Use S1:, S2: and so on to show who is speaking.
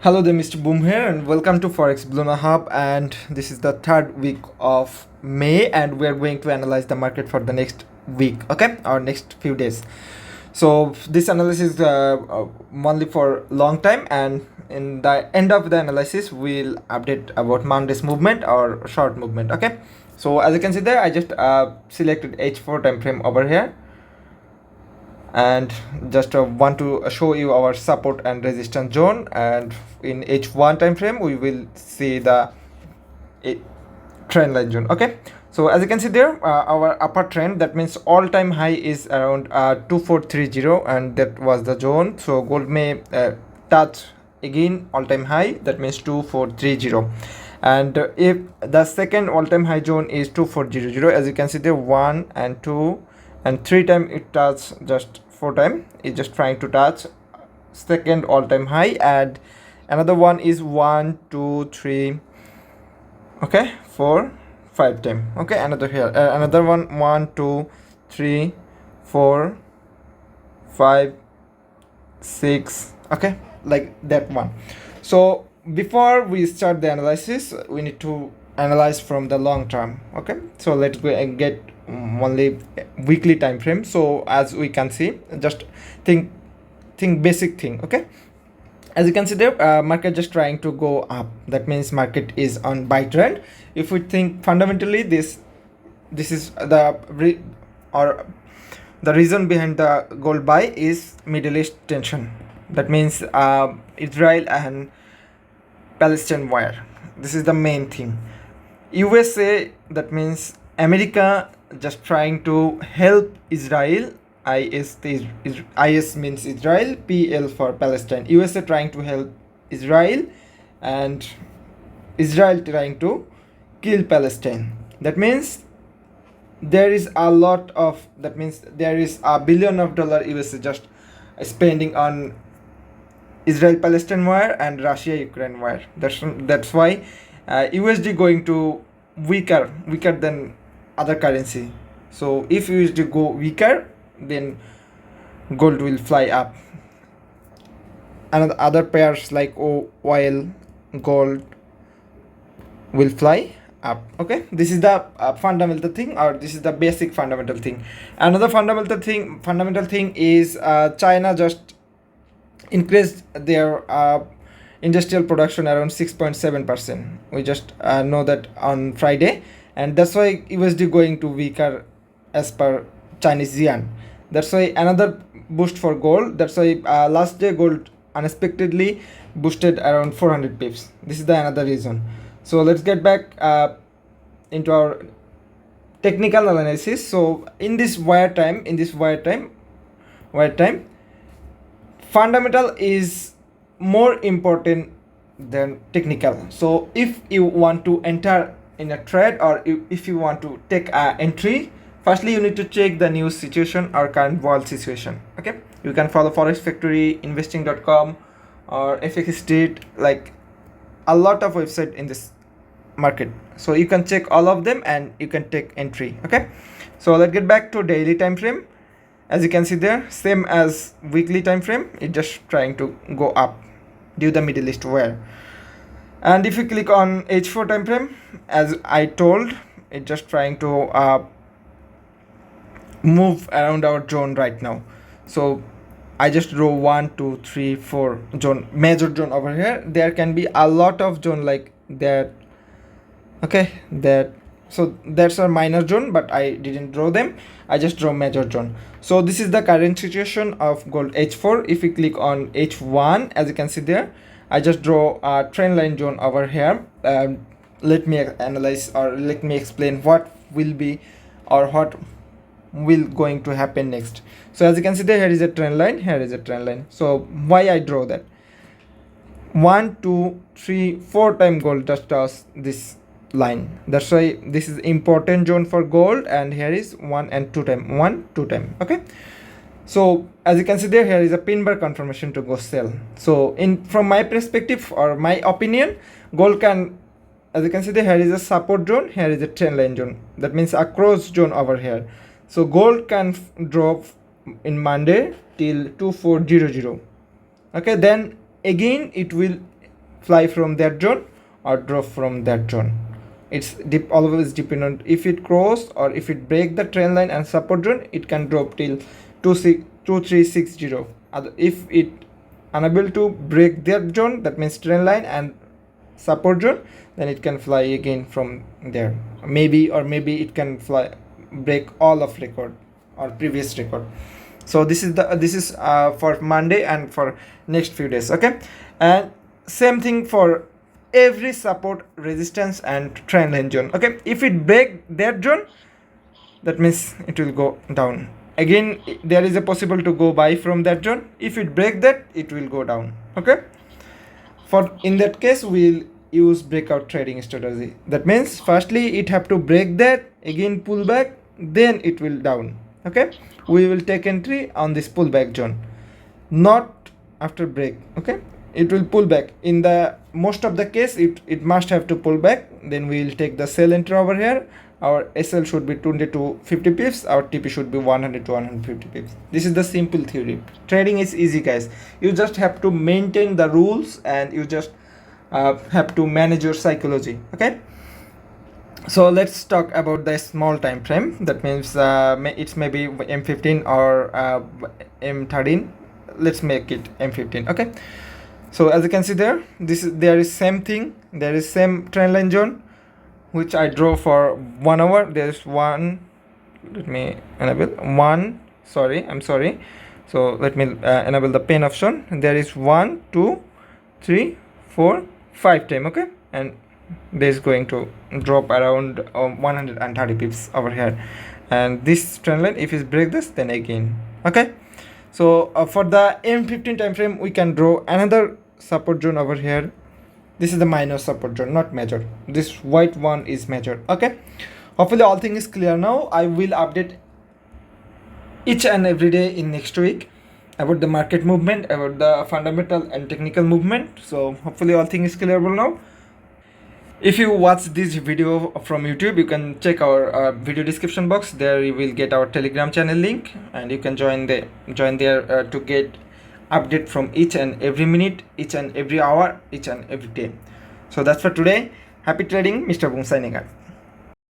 S1: Hello there, Mr. Boom here, and welcome to Forex Billionaire Hub. And this is the third week of May, and we are going to analyze the market for the next week, okay, or next few days. So this analysis is only for long time, and in the end of the analysis, we'll update about Monday's movement or short movement, okay. So as you can see there, I just selected H4 time frame over here, and just want to show you our support and resistance zone. And in H1 time frame we will see the trend line zone, okay. So as you can see there, our upper trend, that means all time high is around 2430, and that was the zone. So gold may touch again all time high, that means 2430. And if the second all time high zone is 2400, as you can see there, 1 and 2 and 3 time it touch, just 4 time it's just trying to touch second all time high, and another one is 1 2 3, okay, 4 5 time, okay, another here, another one 1 2 3 4 5 6, okay, like that one. So before we start the analysis, we need to analyze from the long term, okay. So let's go and get only weekly time frame. So as we can see, just think basic thing, okay. As you can see there, market just trying to go up, that means market is on buy trend. If we think fundamentally, this is the reason behind the gold buy is Middle East tension, that means Israel and Palestine war. This is the main thing. USA, that means America, just trying to help Israel. IS means Israel, PL for Palestine. USA trying to help Israel, and Israel trying to kill Palestine. That means there is a lot of, that means there is $1 billion USA just spending on Israel Palestine war and Russia Ukraine war. That's why USD going to weaker than other currency. So if USD go weaker, then gold will fly up, and other pairs like oil, gold will fly up, okay. This is the fundamental thing, or this is the basic fundamental thing. Another fundamental thing is China just increased their industrial production around 6.7%. We just know that on Friday, and that's why USD going to weaker as per Chinese yuan. That's why another boost for gold. That's why last day gold unexpectedly boosted around 400 pips. This is the another reason. So let's get back into our technical analysis. So in this wire time, fundamental is more important than technical. So if you want to enter in a trade, or if you want to take a entry, firstly you need to check the news situation or current world situation, okay. You can follow Forex Factory, investing.com, or FX Street, like a lot of website in this market. So you can check all of them and you can take entry, okay. So let's get back to daily time frame. As you can see there, same as weekly time frame, it just trying to go up due to the Middle East war. And if you click on H4 time frame, as I told, it just trying to move around our zone right now. So I just draw 1 2 3 4 zone, major zone over here. There can be a lot of zone like that, okay, that. So that's a minor zone, but I didn't draw them, I just draw major zone. So this is the current situation of gold H4. If we click on H1, as you can see there, I just draw a trend line zone over here. Let me analyze, or let me explain what will be or what will going to happen next. So as you can see there, here is a trend line, here is a trend line. So why I draw that? 1 2 3 4 time gold just does this line. That's why this is important zone for gold, and here is 1 and 2 time, 1 2 time, okay. So as you can see there, here is a pin bar confirmation to go sell. So from my perspective or my opinion, gold can, as you can see there, here is a support zone, here is a trend line zone, that means a cross zone over here. So gold can drop in Monday till 2400, okay. Then again it will fly from that zone or drop from that zone. It's always dependent. If it cross or if it break the trend line and support zone, it can drop till 2360. If it unable to break that zone, that means trend line and support zone, then it can fly again from there. Maybe it can fly break all of record or previous record. So this is for Monday and for next few days. Okay, and same thing for every support, resistance and trend line zone. Okay, if it break that zone, that means it will go down again. There is a possible to go buy from that zone. If it break that, it will go down. Okay, for in that case we'll use breakout trading strategy. That means firstly it have to break that, again pull back, then it will down. Okay, we will take entry on this pullback zone, not after break. Okay, it will pull back. In the most of the case it must have to pull back, then we will take the sell entry over here. Our SL should be 20 to 50 pips, our TP should be 100 to 150 pips. This is the simple theory. Trading is easy, guys. You just have to maintain the rules and you just have to manage your psychology. Okay, so let's talk about the small time frame. That means it's maybe M15 or M13. Let's make it M15. Okay, so as you can see there, there is same thing. There is same trend line zone which I draw for 1 hour. There's one, let me enable one, I'm sorry. So let me enable the pen option. There is 1 2 3 4 5 time. Okay, and this is going to drop around 130 pips over here, and this trend line, if it break this, then again. Okay, so for the M15 time frame, we can draw another support zone over here. This is the minor support zone, not major. This white one is major. Okay, hopefully all thing is clear now. I will update each and every day in next week about the market movement, about the fundamental and technical movement. So hopefully all thing is clearable now. If you watch this video from YouTube, you can check our video description box. There you will get our Telegram channel link, and you can join there to get update from each and every minute, each and every hour, each and every day. So that's for today. Happy trading, Mr. Boom signing out.